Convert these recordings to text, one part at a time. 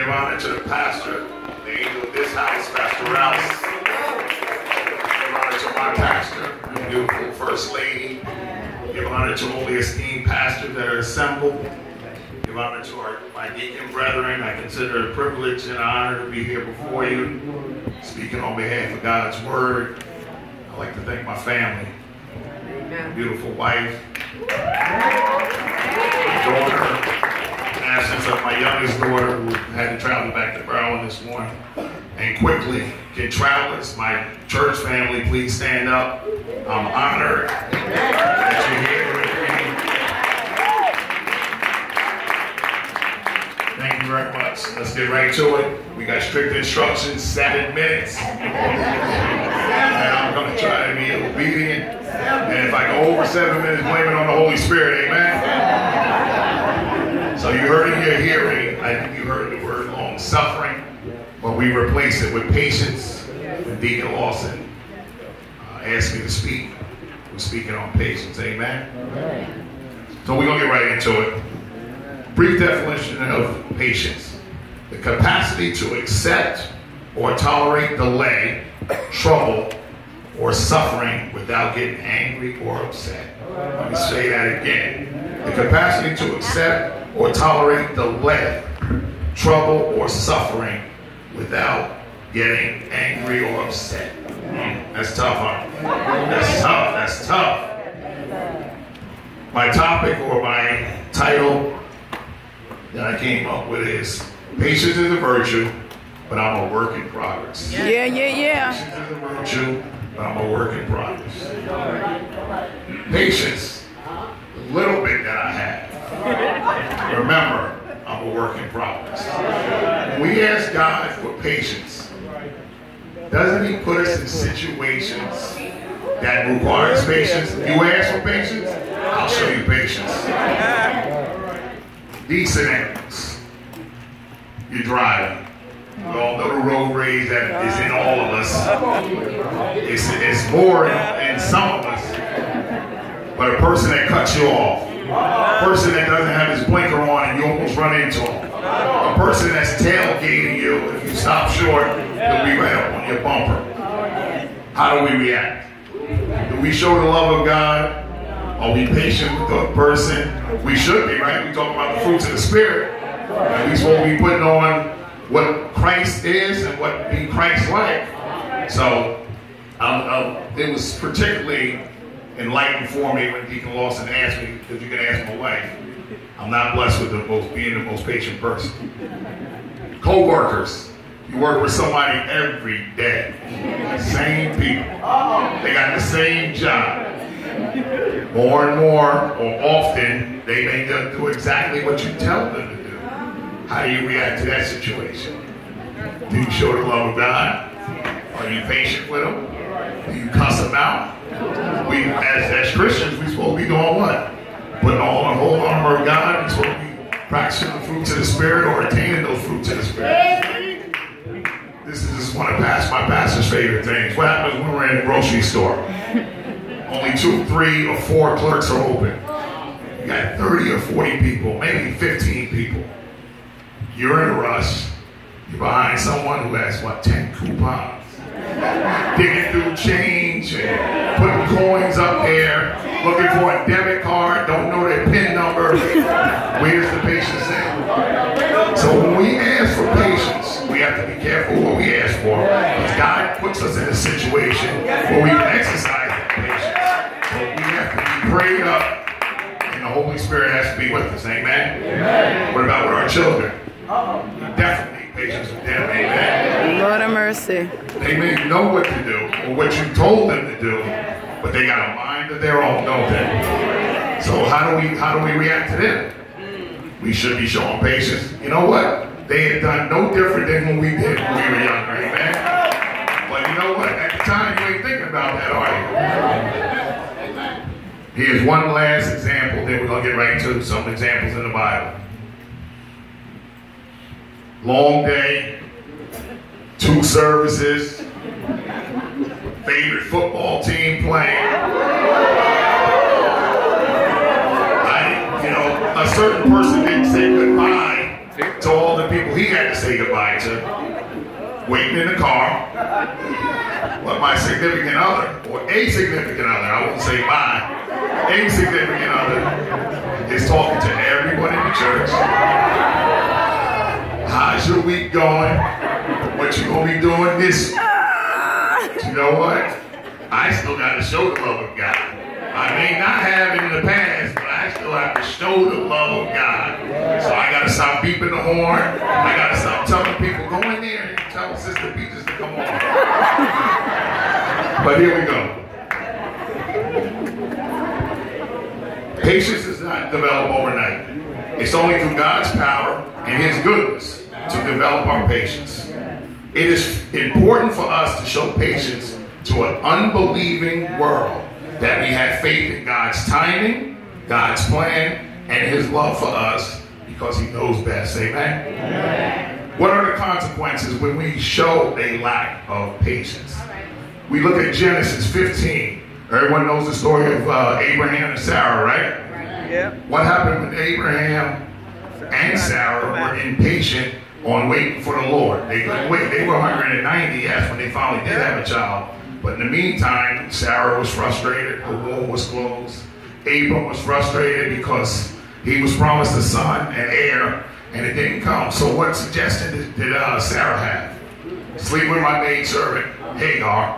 Give honor to the pastor, the angel of this house, Pastor Rouse. Give honor to my pastor, the beautiful First Lady. Give honor to all the esteemed pastors that are assembled. Give honor to my deacon brethren. I consider it a privilege and an honor to be here before you, speaking on behalf of God's word. I'd like to thank my family, my beautiful wife, my daughter, absence of my youngest daughter who had to travel back to Maryland this morning. And quickly, can travelers, my church family, please stand up. I'm honored that you're here with me. Thank you very much. Let's get right to it. We got strict instructions, 7 minutes. And I'm going to try to be obedient. And if I go over 7 minutes, blame it on the Holy Spirit, amen? So you heard in your hearing, I think you heard the word long suffering, but we replace it with patience. When Deacon Lawson asked me to speak, we're speaking on patience, amen? So we're going to get right into it. Brief definition of patience: the capacity to accept or tolerate delay, trouble, or suffering without getting angry or upset. Let me say that again. The capacity to accept or tolerate delay, trouble, or suffering without getting angry or upset. That's tough, huh? That's tough. That's tough. My topic or my title that I came up with is Patience is a Virtue, but I'm a Work in Progress. Yeah. Patience is a virtue, but I'm a work in progress. Patience, the little bit that I have. Remember, I'm a work in progress. When we ask God for patience, doesn't He put us in situations that requires patience? You ask for patience, I'll show you patience. Decent animals. You're driving. We all know the road rage that is in all of us. It's more in some of us. But a person that cuts you off, a person that doesn't have his blinker on and you almost run into him, a person that's tailgating you, if you stop short, he'll be right up on your bumper. How do we react? Do we show the love of God? Are we patient with the person? We should be, right? We talk about the fruits of the Spirit. And we're supposed to be putting on what Christ is and what being Christ-like. So it was particularly enlightened for me when Deacon Lawson asked me, because you can ask my wife, I'm not blessed with being the most patient person. Co-workers, you work with somebody every day. Same people. They got the same job. More and more, or often, they may do exactly what you tell them to do. How do you react to that situation? Do you show the love of God? Are you patient with them? Do you cuss them out? We, as Christians, we're supposed to be doing what? Putting on the whole armor of God. We're supposed to be practicing the fruits of the Spirit or attaining those fruits of the Spirit. This is just one of my pastor's favorite things. What happens when we're in the grocery store? Only 2, 3, or 4 clerks are open. You got 30 or 40 people, maybe 15 people. You're in a rush. You're behind someone who has, 10 coupons. Digging through change and putting coins up there, looking for a debit card, don't know their PIN number. Where's the patience at? So when we ask for patience, we have to be careful what we ask for, because God puts us in a situation where we can exercise that patience. But we have to be prayed up, and the Holy Spirit has to be with us, amen? What about with our children? Definitely patience with them, amen? Lord of mercy. They may know what to do, or what you told them to do, but they got a mind of their own, don't they? So how do we react to them? We should be showing patience. You know what? They had done no different than when we did when we were younger, amen? But you know what? At the time, you ain't thinking about that, are you? Here's one last example, then we're going to get right to some examples in the Bible. Long day, 2 services, favorite football team playing. A certain person didn't say goodbye to all the people he had to say goodbye to, waiting in the car. But my significant other, or a significant other, I won't say my, a significant other is talking to everyone in the church. How's your week going? What you gonna be doing this? But you know what? I still got to show the love of God. I may not have it in the past, but I still have to show the love of God. So I got to stop beeping the horn. I got to stop telling people, go in there and tell Sister Peaches to come on. But here we go. Patience does not develop overnight. It's only through God's power and His goodness to develop our patience. It is important for us to show patience to an unbelieving world that we have faith in God's timing, God's plan, and His love for us because He knows best. Amen? Amen. What are the consequences when we show a lack of patience? We look at Genesis 15. Everyone knows the story of Abraham and Sarah, right? Yeah. What happened when Abraham and Sarah were impatient on waiting for the Lord? They couldn't wait. They were 190, yes, when they finally did have a child. But in the meantime, Sarah was frustrated. Her womb was closed. Abram was frustrated because he was promised a son and heir, and it didn't come. So what suggestion did Sarah have? Sleep with my maidservant, Hagar.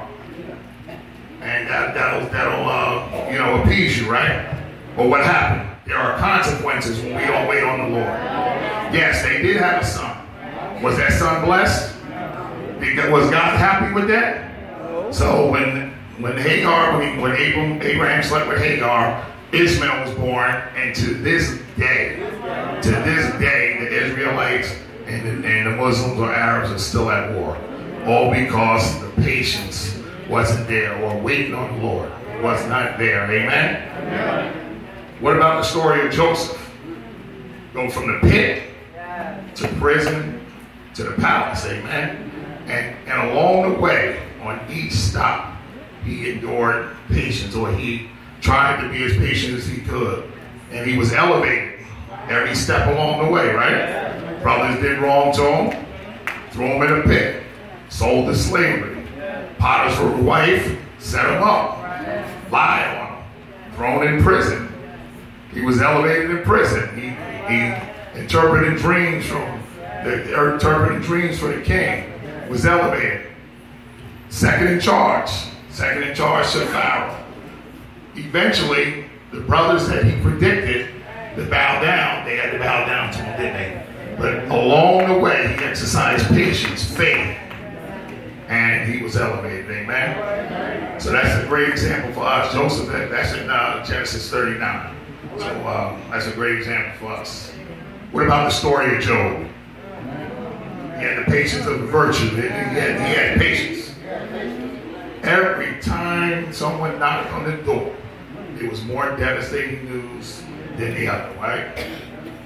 And that'll appease you, right? But what happened? There are consequences when we don't wait on the Lord. Yes, they did have a son. Was that son blessed? Was God happy with that? So when Abraham slept with Hagar, Ishmael was born, and to this day, the Israelites and the Muslims or Arabs are still at war, all because the patience wasn't there, or waiting on the Lord was not there. Amen? Amen. What about the story of Joseph? Go from the pit to prison to the palace. Amen. And along the way, on each stop, he endured patience, or he tried to be as patient as he could. And he was elevated every step along the way, right? Brothers did wrong to him, threw him in a pit, sold to slavery. Potiphar's wife set him up, lied on him, thrown in prison. He was elevated in prison. He interpreted dreams for the king, was elevated. Second in charge to Pharaoh. Eventually, the brothers that he predicted to bow down, they had to bow down to him, didn't they? But along the way, he exercised patience, faith, and he was elevated. Amen? So that's a great example for us. Joseph, that's in Genesis 39. So that's a great example for us. What about the story of Job? He had the patience of the virtue. He had patience. Every time someone knocked on the door, it was more devastating news than the other, right?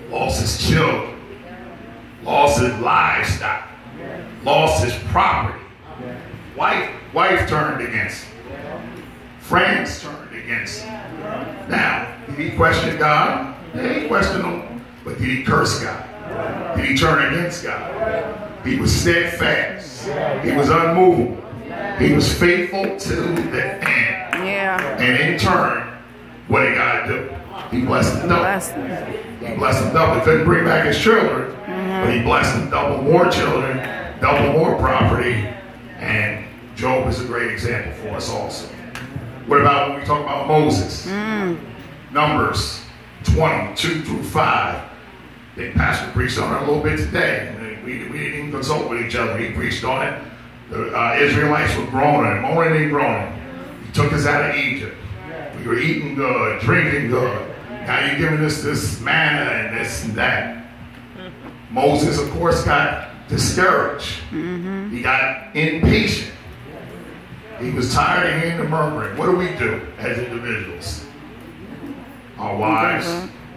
Lost his children, lost his livestock, lost his property. Wife turned against him. Friends turned against him. Now, did he question God? Yeah, he questioned him. But did he curse God? Did he turn against God? He was steadfast. He was unmovable. He was faithful to the end. Yeah. And in turn, what did God do? He blessed him double. He blessed him double. He couldn't bring back his children, but he blessed him double more children, double more property. And Job is a great example for us also. What about when we talk about Moses? Numbers 22 through 5. The pastor preached on it a little bit today. We didn't even consult with each other. He preached on it. The Israelites were groaning, moaning and groaning. He took us out of Egypt. We were eating good, drinking good. Now you're giving us this manna and this and that. Moses, of course, got discouraged. He got impatient. He was tired of hearing the murmuring. What do we do as individuals? Our wives,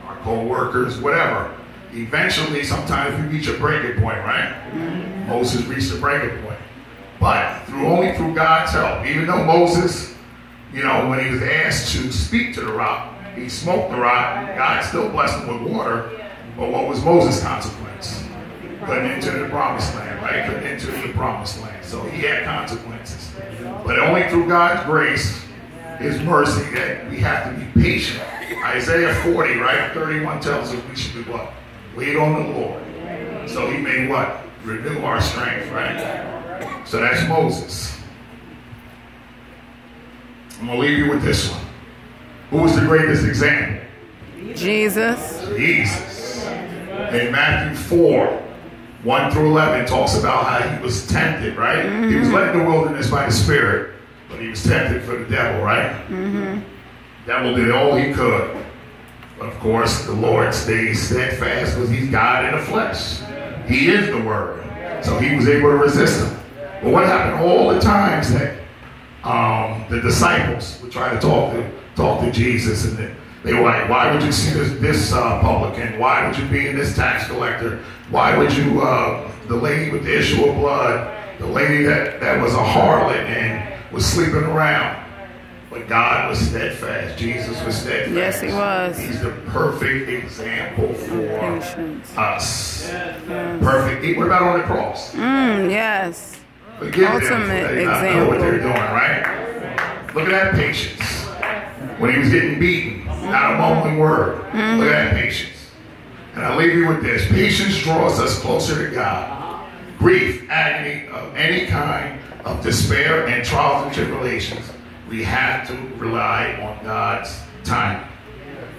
our co-workers, whatever. Eventually, sometimes we reach a breaking point, right? Moses reached a breaking point. But only through God's help. Even though Moses, when he was asked to speak to the rock, he smoked the rock. God still blessed him with water. But what was Moses' consequence? couldn't enter the promised land, right? Couldn't enter the promised land. So he had consequences. But only through God's grace, his mercy, that we have to be patient. Isaiah 40, right? 31 tells us we should be what? Wait on the Lord. So he may what? Renew our strength, right? So that's Moses. I'm going to leave you with this one. Who was the greatest example? Jesus. Jesus. In Matthew 4, 1 through 11 talks about how he was tempted, right? He was led in the wilderness by the Spirit, but he was tempted for the devil, right? Devil did all he could. But of course, the Lord stayed steadfast because he's God in the flesh. He is the Word. So he was able to resist him. But what happened all the times that the disciples would try to talk to Jesus, and they were like, why would you see this publican? Why would you be in this tax collector? Why would you, the lady with the issue of blood, the lady that was a harlot and was sleeping around? But God was steadfast. Jesus was steadfast. Yes, he was. He's the perfect example for us. Yes. Perfect. What about on the cross? Yes. Forgive Ultimate them, they example. not know what they're doing, right? Look at that patience. When he was getting beaten, not a mumbling word. Look at that patience. And I'll leave you with this. Patience draws us closer to God. Grief, agony of any kind of despair and trials and tribulations, we have to rely on God's timing.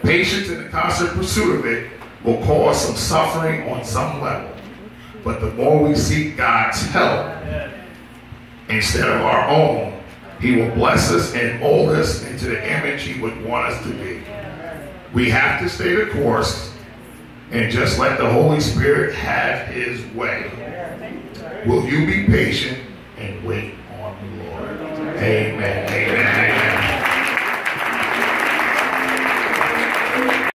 Patience in the constant pursuit of it will cause some suffering on some level. But the more we seek God's help instead of our own, he will bless us and mold us into the image he would want us to be. We have to stay the course and just let the Holy Spirit have his way. Will you be patient and wait on the Lord? Amen.